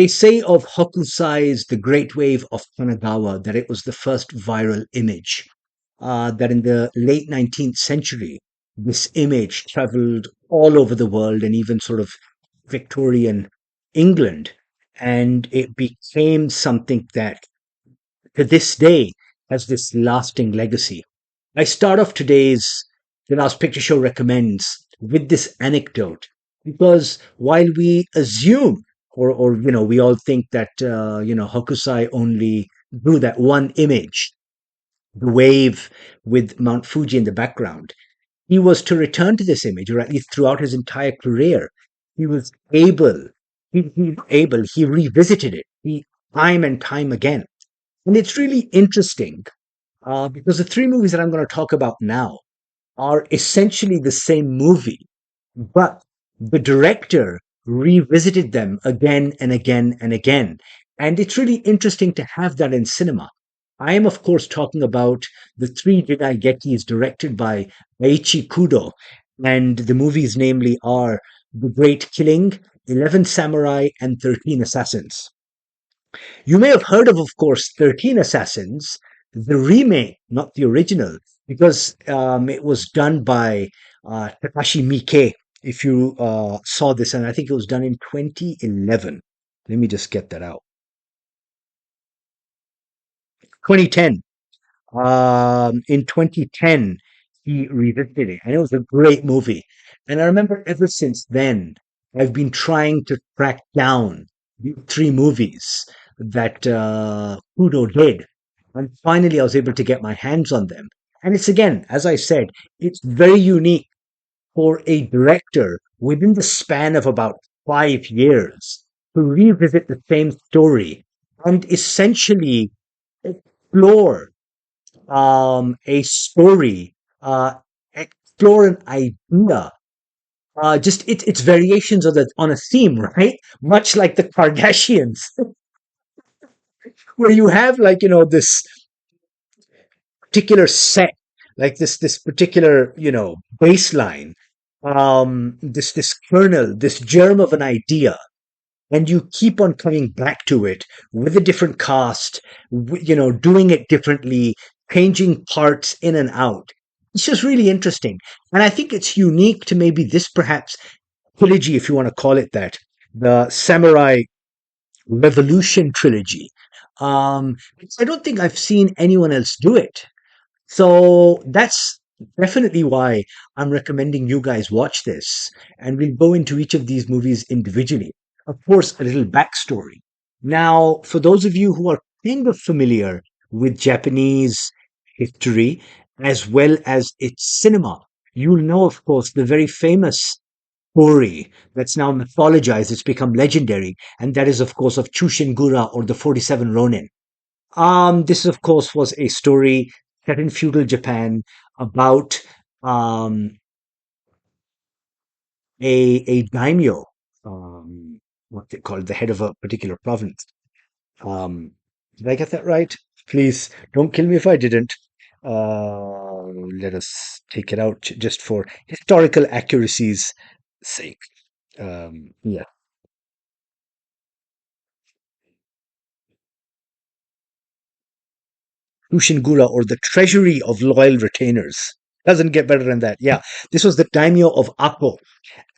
They say of Hokusai's The Great Wave of Kanagawa that it was the first viral image. That in the late 19th century, this image traveled all over the world and even sort of Victorian England. And it became something that to this day has this lasting legacy. I start off today's The Last Picture Show Recommends with this anecdote because while we assume or we all think that Hokusai only drew that one image, the wave with Mount Fuji in the background, he was to return to this image, or at least throughout his entire career, he was able, he revisited it time and time again. And it's really interesting because the three movies that I'm going to talk about now are essentially the same movie, but the director revisited them again and again and again. And it's really interesting to have that in cinema. I am, of course, talking about the three Jidaigekis directed by Eiichi Kudo. And the movies, namely, are The Great Killing, 11 Samurai, and 13 Assassins. You may have heard of course, 13 Assassins, the remake, not the original, because it was done by Takashi Miike. If you saw this, and I think it was done in 2011. Let me just get that out. 2010. In 2010, he revisited it, and it was a great movie. And I remember ever since then, I've been trying to track down the three movies that Kudo did. And finally, I was able to get my hands on them. And it's again, as I said, it's very unique for a director within the span of about 5 years to revisit the same story and essentially explore a story, explore an idea, just its variations on a theme, right? Much like the Kardashians, where you have like this particular set, like this particular baseline, this kernel, this germ of an idea, and you keep on coming back to it with a different cast, doing it differently, changing parts in and out. It's just really interesting. And I think it's unique to maybe this perhaps trilogy, if you want to call it that, the Samurai Revolution Trilogy. I don't think I've seen anyone else do it. So that's definitely why I'm recommending you guys watch this. And we'll go into each of these movies individually. Of course, a little backstory. Now, for those of you who are kind of familiar with Japanese history as well as its cinema, you'll know, of course, the very famous story that's now mythologized, it's become legendary, and that is, of course, of Chushingura or the 47 Ronin. This, of course, was a story set in feudal Japan about um, a daimyo, what they call the head of a particular province. Um, did I get that right? Please don't kill me if I didn't. Let us take it out just for historical accuracy's sake. Yeah. Kushingura, or the treasury of loyal retainers. Doesn't get better than that. Yeah. This was the daimyo of Akko.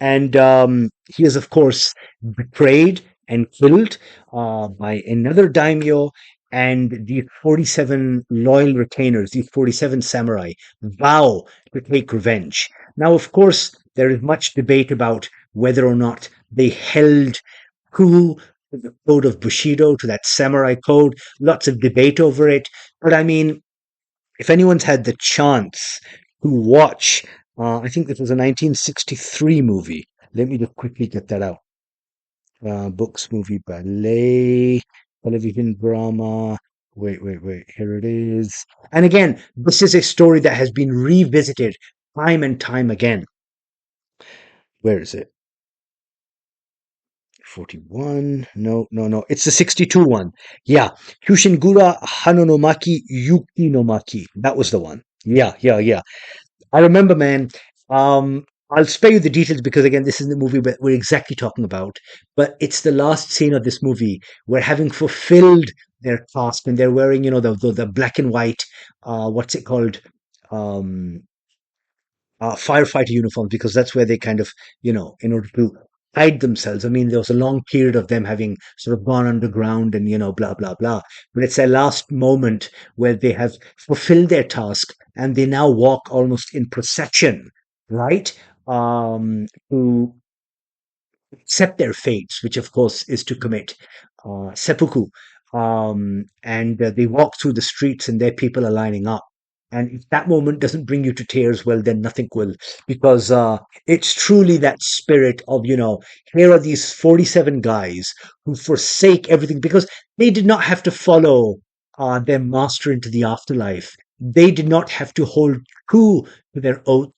And he is, of course, betrayed and killed by another daimyo. And these 47 loyal retainers, these 47 samurai, vow to take revenge. Now, of course, there is much debate about whether or not they held true to the code of Bushido, to that samurai code. Lots of debate over it. But I mean, if anyone's had the chance to watch, I think this was a 1963 movie. Let me just quickly get that out. Books, movie, ballet, television drama. Wait. Here it is. And again, this is a story that has been revisited time and time again. Where is it? 41. No. It's the 62 one. Yeah. Kyushingura Hano no Maki Yuki no Maki. That was the one. Yeah. I remember, man. I'll spare you the details because again, this is the movie we're exactly talking about. But it's the last scene of this movie where, having fulfilled their task, and they're wearing, the black and white, what's it called, um, firefighter uniforms, because that's where they kind of, in order to hide themselves. I mean, there was a long period of them having sort of gone underground and, blah, blah, blah. But it's their last moment where they have fulfilled their task and they now walk almost in procession, right? To accept their fates, which of course is to commit seppuku. And they walk through the streets and their people are lining up. And if that moment doesn't bring you to tears, well, then nothing will, because it's truly that spirit of, here are these 47 guys who forsake everything because they did not have to follow their master into the afterlife. They did not have to hold true to their oath,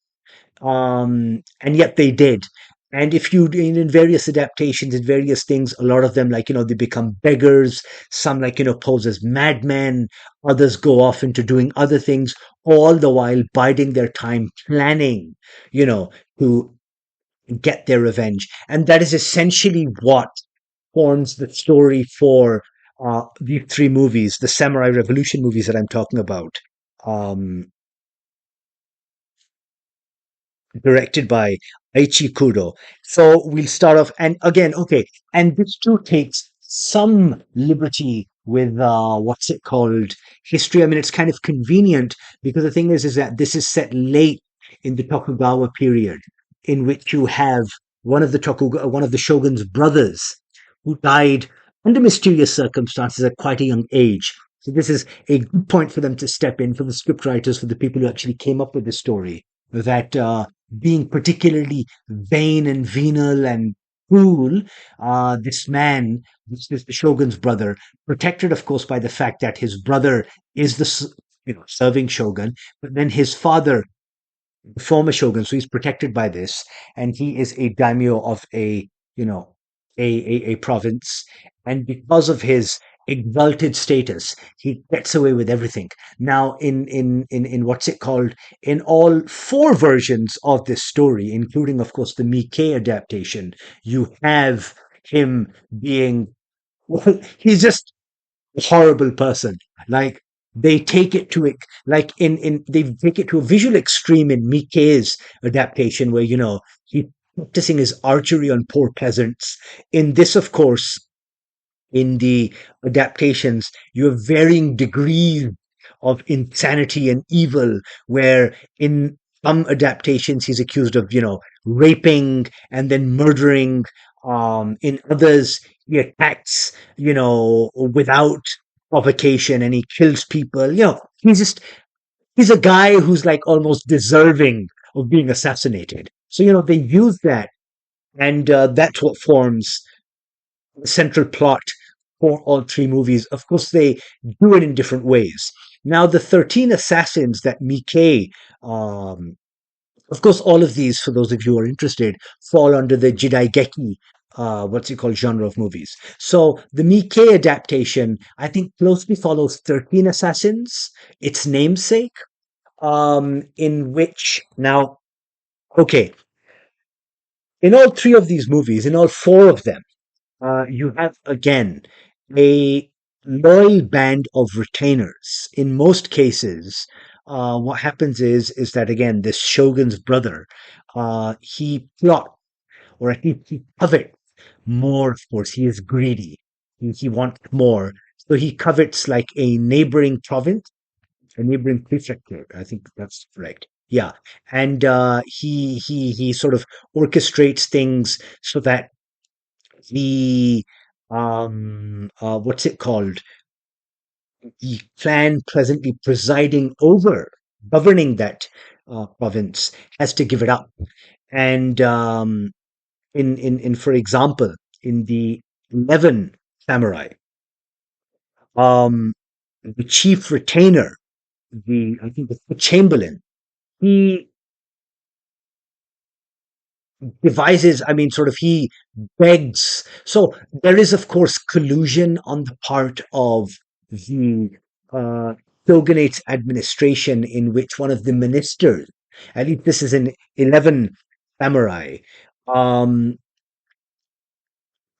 and yet they did. And if you in various adaptations, in various things, a lot of them, like, they become beggars. Some, like, pose as madmen. Others go off into doing other things, all the while biding their time, planning, to get their revenge. And that is essentially what forms the story for these three movies, the Samurai Revolution movies that I'm talking about. Um, Directed by Eiichi Kudo. So we'll start off, and again, okay, and this too takes some liberty with what's it called, history. I mean, it's kind of convenient because the thing is that this is set late in the Tokugawa period, in which you have one of the shogun's brothers who died under mysterious circumstances at quite a young age. So this is a good point for them to step in, for the scriptwriters, for the people who actually came up with the story, that being particularly vain and venal and cruel, this man, this is the shogun's brother, protected, of course, by the fact that his brother is the serving shogun, but then his father, the former shogun, so he's protected by this, and he is a daimyo of a, you know a province, and because of his exalted status, he gets away with everything. Now, in what's it called, in all four versions of this story, including, of course, the Miike adaptation, you have him being, well, he's just horrible person. Like, they take it to it, like, in they take it to a visual extreme in Miike's adaptation, where, he practicing his archery on poor peasants. In this, of course, in the adaptations, you have varying degrees of insanity and evil, where in some adaptations he's accused of, raping and then murdering. In others, he attacks, without provocation, and he kills people. He's a guy who's like almost deserving of being assassinated. So, they use that, and that's what forms central plot for all three movies. Of course, they do it in different ways. Now, the 13 assassins that Miike, um, of course, all of these, for those of you who are interested, fall under the Jidaigeki, what's it called, genre of movies. So the Miike adaptation, I think, closely follows 13 assassins, its namesake, in which, now, okay, in all three of these movies, in all four of them, you have again a loyal band of retainers. In most cases, what happens is that, again, this shogun's brother, he plot, or at least he covets more. Of course, he is greedy. He wants more, so he covets like a neighboring province, a neighboring prefecture. I think that's correct. Yeah, and he sort of orchestrates things so that the what's it called, the clan presently presiding over, governing that province, has to give it up. And in for example, in the 11 samurai, um the chief retainer, the I think the chamberlain, he devises, I mean, sort of, he begs. So there is, of course, collusion on the part of the uh, Shogunate's administration, in which one of the ministers, I think this is in 11, samurai, um,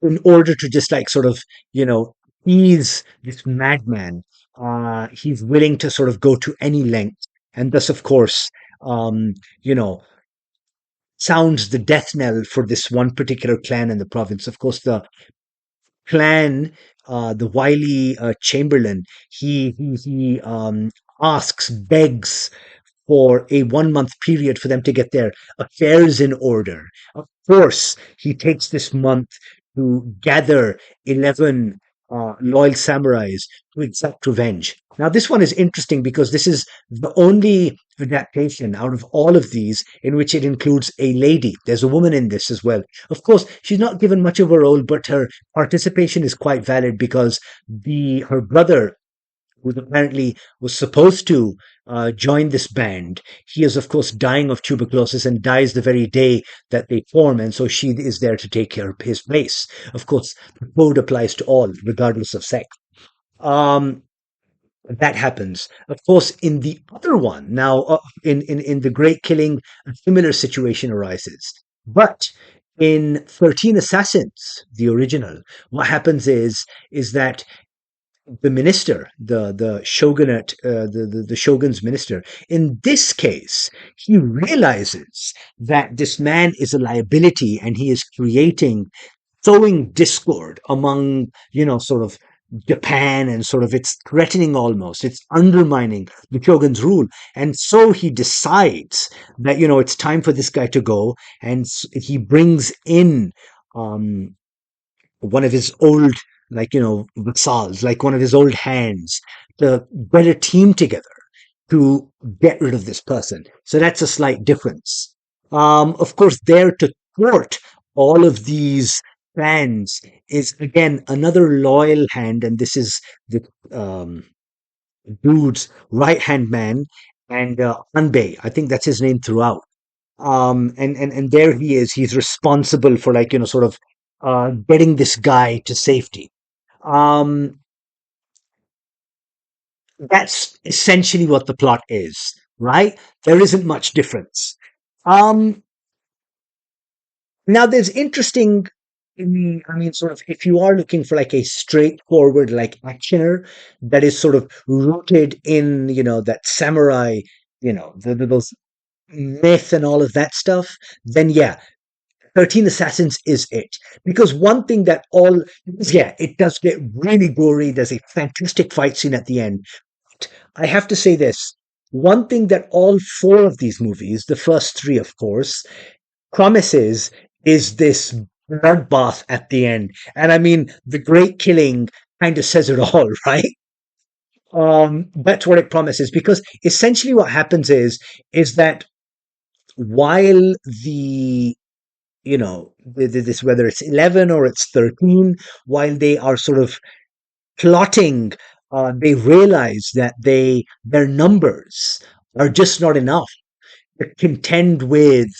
in order to just like sort of, you know, ease this madman. He's willing to sort of go to any length, and thus, of course, you know, sounds the death knell for this one particular clan in the province. Of course, the clan, the wily Chamberlain, he asks, begs for a 1 month period for them to get their affairs in order. Of course, he takes this month to gather 11 loyal samurais to exact revenge. Now, this one is interesting because this is the only adaptation out of all of these in which it includes a lady. There's a woman in this as well. Of course, she's not given much of a role, but her participation is quite valid because the her brother, who apparently was supposed to join this band. He is, of course, dying of tuberculosis and dies the very day that they form, and so she is there to take care of his place. Of course, the code applies to all, regardless of sex. Um, that happens. Of course, in the other one, now in the Great Killing, a similar situation arises. But in 13 Assassins, the original, what happens is that the minister, the shogunate, the shogun's minister. In this case, he realizes that this man is a liability, and he is creating, sowing discord among, you know, sort of Japan, and sort of it's threatening, almost it's undermining the shogun's rule, and so he decides that, you know, it's time for this guy to go, and he brings in um one of his old, like, you know, vassals, like one of his old hands, to get a team together to get rid of this person. So that's a slight difference. Of course, there to thwart all of these plans is again another loyal hand, and this is the dude's right hand man, and Anbei. I think that's his name throughout. And there he is. He's responsible for, like, you know, sort of getting this guy to safety. Um, that's essentially what the plot is, right? There isn't much difference. Um, Now there's interesting. I mean, sort of, if you are looking for like a straightforward like actioner that is sort of rooted in, you know, that samurai, you know, those myth and all of that stuff, then yeah, 13 Assassins is it. Because one thing that all, because yeah, it does get really gory. There's a fantastic fight scene at the end. I have to say this. One thing that all four of these movies, the first three, of course, promises is this bloodbath at the end. And I mean, the great killing kind of says it all, right? That's what it promises. Because essentially what happens is that while the, you know, this, whether it's 11 or it's 13, while they are sort of plotting, they realize that their numbers are just not enough to contend with,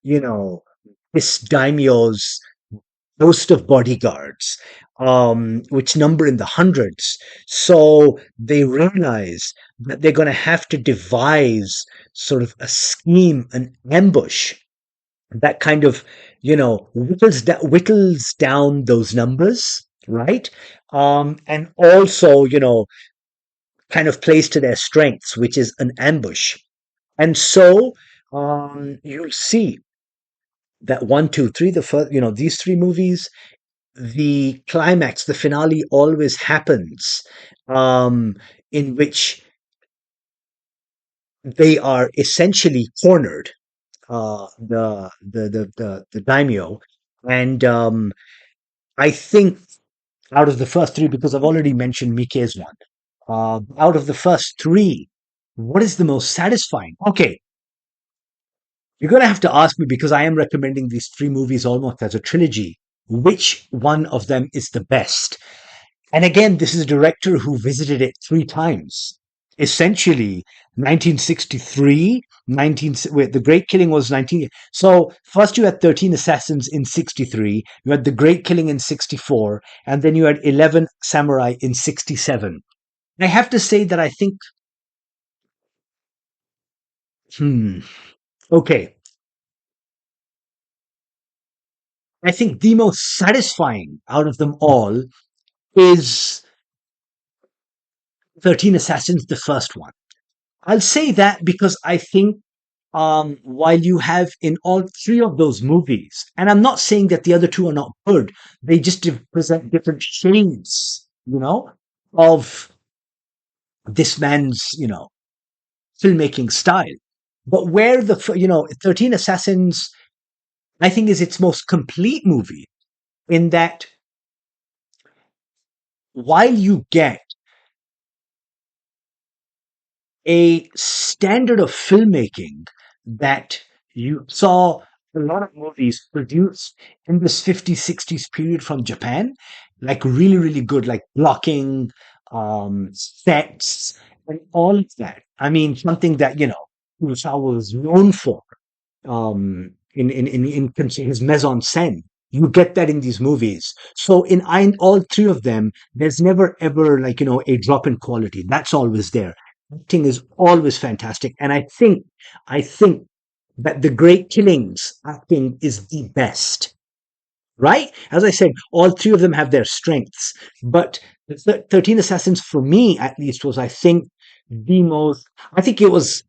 you know, this daimyo's host of bodyguards, which number in the hundreds. So they realize that they're going to have to devise sort of a scheme, an ambush that kind of, you know, whittles down those numbers, right? And also, you know, kind of plays to their strengths, which is an ambush. And so you'll see that one, two, three, the first, you know, these three movies, the climax, the finale always happens, um, in which they are essentially cornered, the daimyo, and I think out of the first three, because I've already mentioned Mike's one, out of the first three, what is the most satisfying? Okay, you're going to have to ask me, because I am recommending these three movies almost as a trilogy. Which one of them is the best? And again, this is a director who visited it three times. Essentially, 1963, 19, wait, The Great Killing was 19. So first you had 13 Assassins in 63, you had The Great Killing in 64, and then you had 11 Samurai in 67. I have to say that I think, hmm, okay, I think the most satisfying out of them all is 13 Assassins, the first one. I'll say that because I think while you have in all three of those movies, and I'm not saying that the other two are not good, they just present different shades, of this man's, filmmaking style. But where 13 Assassins, I think, is its most complete movie in that while you get a standard of filmmaking that you saw a lot of movies produced in this 50s, 60s period from Japan, like really, really good, like blocking, sets, and all of that. I mean, something that, Kurosawa was known for in his mise en scène. You get that in these movies. So in all three of them, there's never ever like a drop in quality. That's always there. Acting is always fantastic, and I think that the Great Killings acting is the best. Right? As I said, all three of them have their strengths, but the 13 Assassins, for me at least, was I think the most. I think it was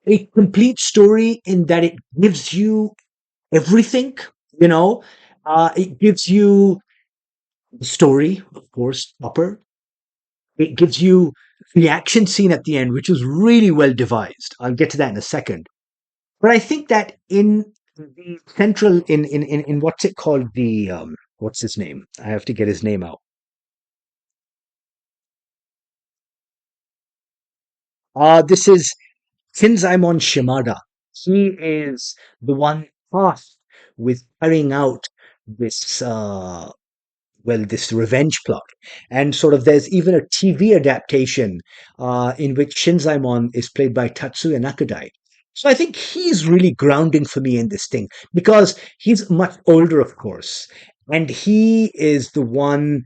a complete story in that it gives you everything, you know. It gives you the story, of course, proper. It gives you the action scene at the end, which is really well devised. I'll get to that in a second. But I think that in the central, in what's it called? What's his name? I have to get his name out. This is Shinzaimon Shimada. He is the one tasked with carrying out this this revenge plot. And sort of there's even a TV adaptation in which Shinzaimon is played by Tatsuya Nakadai. So I think he's really grounding for me in this thing because he's much older, of course. And he is the one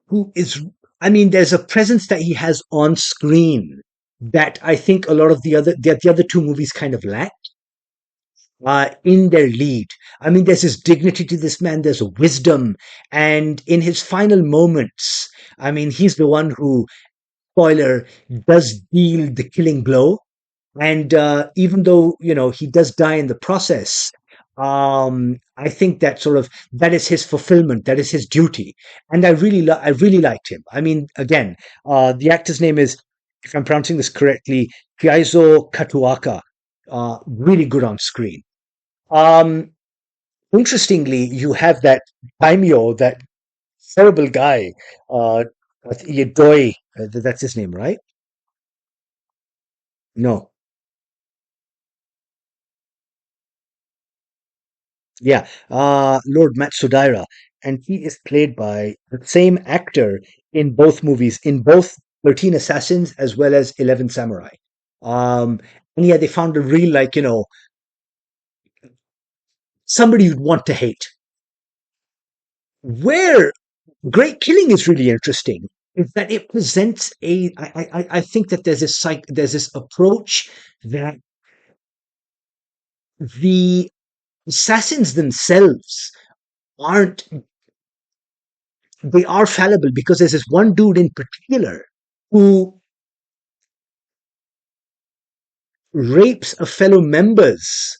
who is, I mean, there's a presence that he has on screen that I think a lot of the other two movies kind of lack in their lead. I mean, there's this dignity to this man, there's a wisdom, and in his final moments, I mean, he's the one who, spoiler, does deal the killing blow. And even though, he does die in the process, I think that sort of that is his fulfillment, that is his duty. And I really liked him. I mean, again, the actor's name is, if I'm pronouncing this correctly, Kaizo Katuaka. Really good on screen. Um, Interestingly, you have that daimyo, that terrible guy, Yedoi, that's his name, right? No, yeah, Lord Matsudaira, and he is played by the same actor in both movies, in both 13 Assassins as well as 11 Samurai. Um, and yeah, they found a real, like, somebody you'd want to hate. Where Great Killing is really interesting is that it presents I think that there's this approach that the assassins themselves aren't they are fallible because there's this one dude in particular who rapes a fellow member's,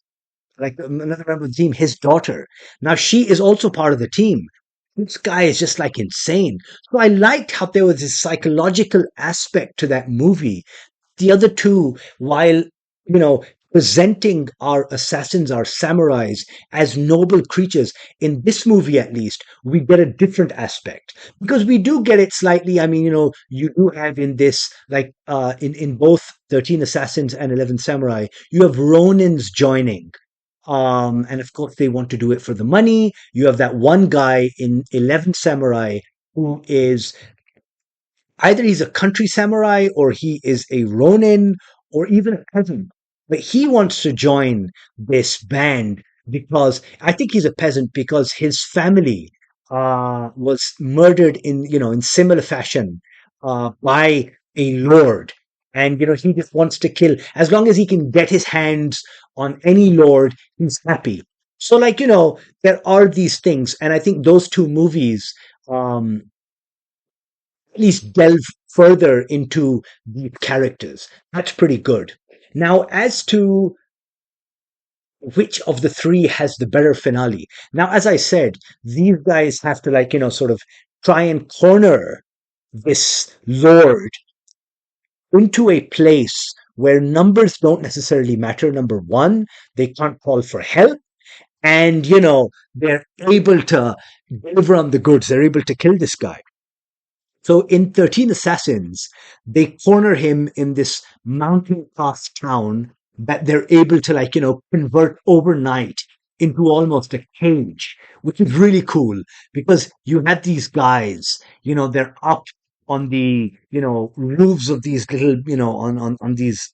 like another member of the team, his daughter. Now she is also part of the team. This guy is just like insane. So I liked how there was this psychological aspect to that movie. The other two, while, presenting our assassins, our samurais, as noble creatures, in this movie at least, we get a different aspect. Because we do get it slightly. I mean, you do have in this, like in both 13 Assassins and 11 Samurai, you have Ronins joining. And of course, they want to do it for the money. You have that one guy in 11 Samurai who is either he's a country samurai or he is a ronin or even a peasant. But he wants to join this band because I think he's a peasant because his family was murdered in similar fashion by a lord. And he just wants to kill as long as he can get his hands on any lord, he's happy. So, like, there are these things, and I think those two movies um, at least delve further into the characters. That's pretty good. Now, as to which of the three has the better finale. Now, as I said, these guys have to, like, sort of try and corner this lord into a place where numbers don't necessarily matter. Number one, they can't call for help. And, they're able to deliver on the goods. They're able to kill this guy. So in 13 Assassins, they corner him in this mountain pass town that they're able to, like, convert overnight into almost a cage, which is really cool because you had these guys, they're up on the, roofs of these little, on these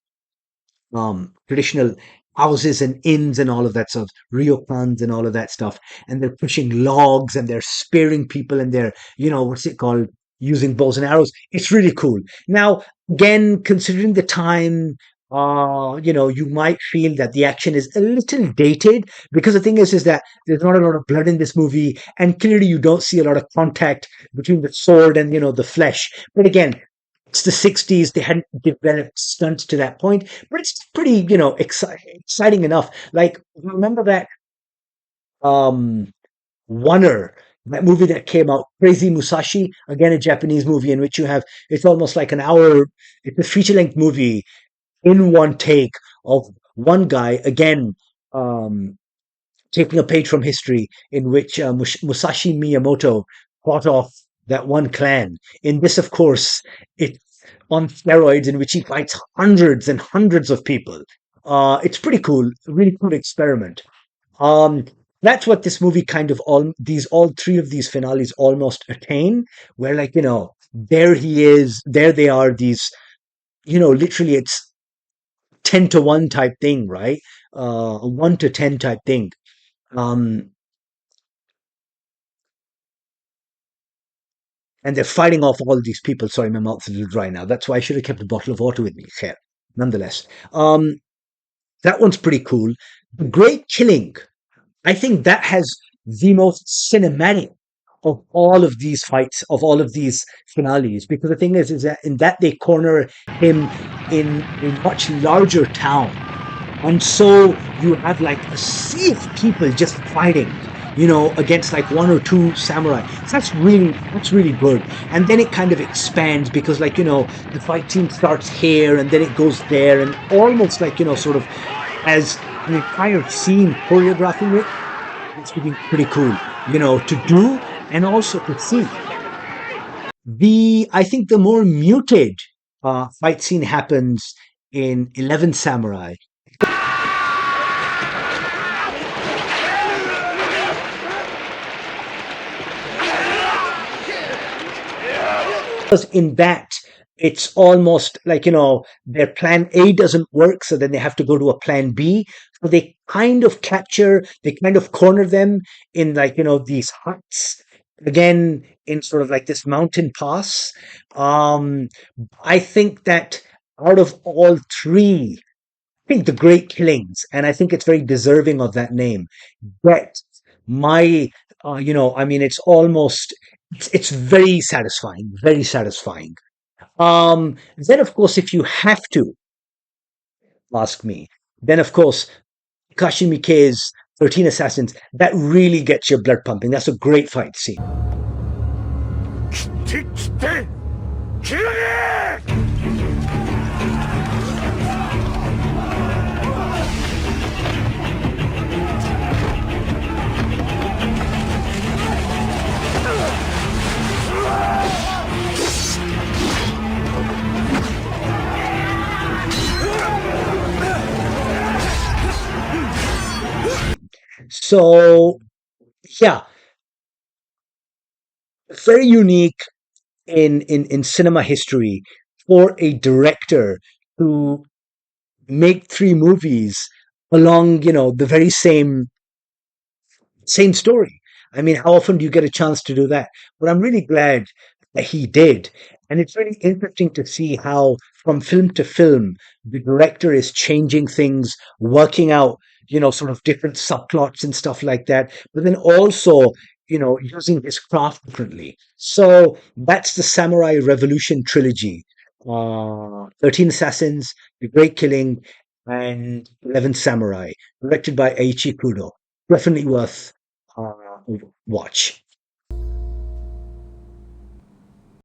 traditional houses and inns and all of that stuff, ryokans and all of that stuff. And they're pushing logs and they're spearing people and they're, what's it called? Using bows and arrows. It's really cool. Now, again, considering the time, you might feel that the action is a little dated because the thing is that there's not a lot of blood in this movie, and clearly you don't see a lot of contact between the sword and the flesh. But again, it's the 60s. They hadn't developed stunts to that point, but it's pretty, exciting enough. Like, remember that um, Oner, that movie that came out, Crazy Musashi, again, a Japanese movie in which you have, it's almost like an hour, it's a feature length movie in one take of one guy, again, um, taking a page from history in which Musashi Miyamoto fought off that one clan. In this, of course, it's on steroids in which he fights hundreds and hundreds of people. It's pretty cool, really cool experiment. Um, that's what this movie kind of all three of these finales almost attain, where, like, there he is, there they are, these, literally it's 10 to 1 type thing, right? 1 to 10 type thing. Um, and they're fighting off all these people. Sorry, my mouth's a little dry now. That's why I should have kept a bottle of water with me. Khair. Nonetheless, that one's pretty cool. The Great Killing, I think that has the most cinematic of all of these fights, of all of these finales, because the thing is that in that they corner him in a much larger town, and so you have like a sea of people just fighting, against like one or two samurai. So that's really good. And then it kind of expands because, like, the fight scene starts here and then it goes there, and almost like, sort of as an entire scene choreographing it. It's pretty cool, to do and also to see. I think the more muted fight scene happens in 11 Samurai. Because in that, it's almost like, their plan A doesn't work, so then they have to go to a plan B. So they kind of corner them in, like, these huts, again, in sort of like this mountain pass. Um, I think that out of all three, I think the Great Killings, and I think it's very deserving of that name, get my, I mean, it's very satisfying, very satisfying. Then, of course, if you have to ask me, then, of course, Takashi Miike's 13 Assassins, that really gets your blood pumping. That's a great fight scene. So, yeah, very unique in cinema history for a director to make three movies along, the very same story. I mean, how often do you get a chance to do that? But I'm really glad that he did. And it's really interesting to see how, from film to film, the director is changing things, working out, sort of different subplots and stuff like that, but then also, using his craft differently. So that's the Samurai Revolution Trilogy. 13 Assassins, The Great Killing, and 11 Samurai, directed by Eiichi Kudo. Definitely worth uh, watch.